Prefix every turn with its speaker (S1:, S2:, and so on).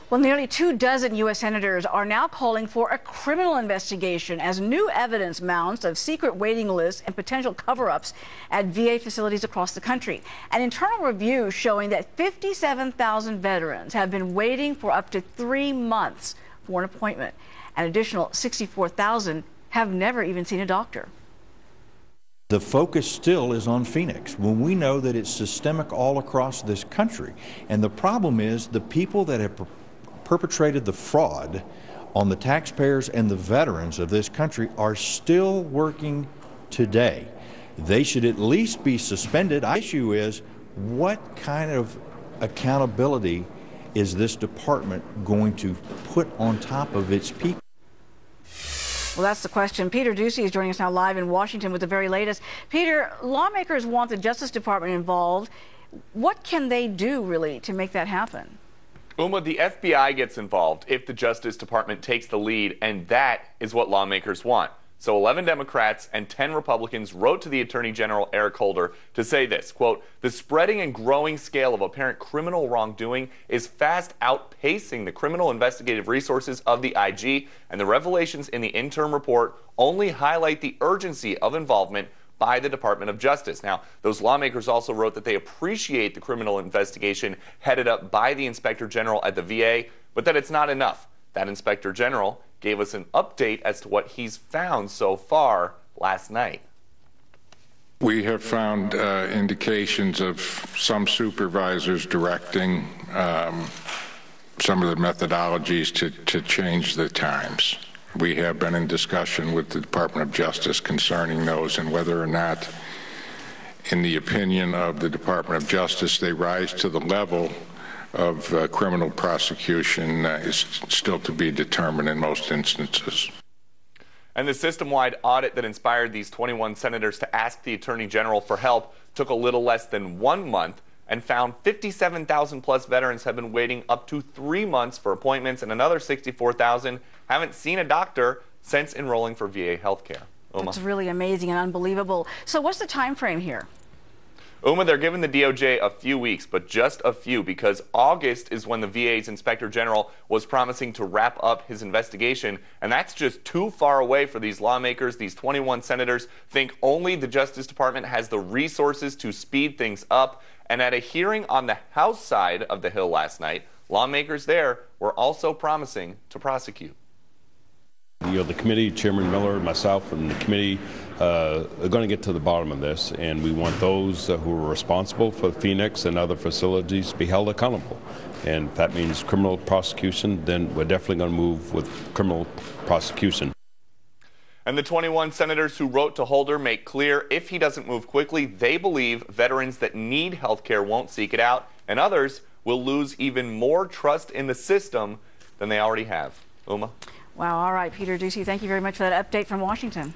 S1: Well, nearly 24 U.S. senators are now calling for a criminal investigation as new evidence mounts of secret waiting lists and potential cover-ups at VA facilities across the country. An internal review showing that 57,000 veterans have been waiting for up to 3 months for an appointment. An additional 64,000 have never even seen a doctor.
S2: The focus still is on Phoenix when we know that it's systemic all across this country. And the problem is the people that have perpetrated the fraud on the taxpayers and the veterans of this country are still working today. They should at least be suspended. The issue is, what kind of accountability is this department going to put on top of its people?
S1: Well, that's the question. Peter Ducey is joining us now live in Washington with the very latest. Peter, lawmakers want the Justice Department involved. What can they do, really, to make that happen?
S3: Uma, the FBI gets involved if the Justice Department takes the lead, and that is what lawmakers want. So 11 Democrats and 10 Republicans wrote to the Attorney General Eric Holder to say this, quote, "The spreading and growing scale of apparent criminal wrongdoing is fast outpacing the criminal investigative resources of the IG, and the revelations in the interim report only highlight the urgency of involvement by the Department of Justice." Now, those lawmakers also wrote that they appreciate the criminal investigation headed up by the Inspector General at the VA, but that it's not enough. That Inspector General gave us an update as to what he's found so far last night.
S4: We have found indications of some supervisors directing some of the methodologies to change the times. We have been in discussion with the Department of Justice concerning those and whether or not, in the opinion of the Department of Justice, they rise to the level of criminal prosecution is still to be determined in most instances.
S3: And the system-wide audit that inspired these 21 senators to ask the Attorney General for help took a little less than 1 month and found 57,000 plus veterans have been waiting up to 3 months for appointments, and another 64,000 haven't seen a doctor since enrolling for VA healthcare.
S1: That's really amazing and unbelievable. So what's the time frame here?
S3: Uma, they're giving the DOJ a few weeks, but just a few, because August is when the VA's Inspector General was promising to wrap up his investigation, and that's just too far away for these lawmakers. These 21 senators think only the Justice Department has the resources to speed things up, and at a hearing on the House side of the Hill last night, lawmakers there were also promising to prosecute.
S5: The committee, Chairman Miller, myself, and the committee are going to get to the bottom of this, and we want those who are responsible for Phoenix and other facilities to be held accountable. And if that means criminal prosecution, then we're definitely going to move with criminal prosecution.
S3: And the 21 senators who wrote to Holder make clear if he doesn't move quickly, they believe veterans that need health care won't seek it out, and others will lose even more trust in the system than they already have. Uma?
S1: Wow, all right, Peter Ducey, thank you very much for that update from Washington.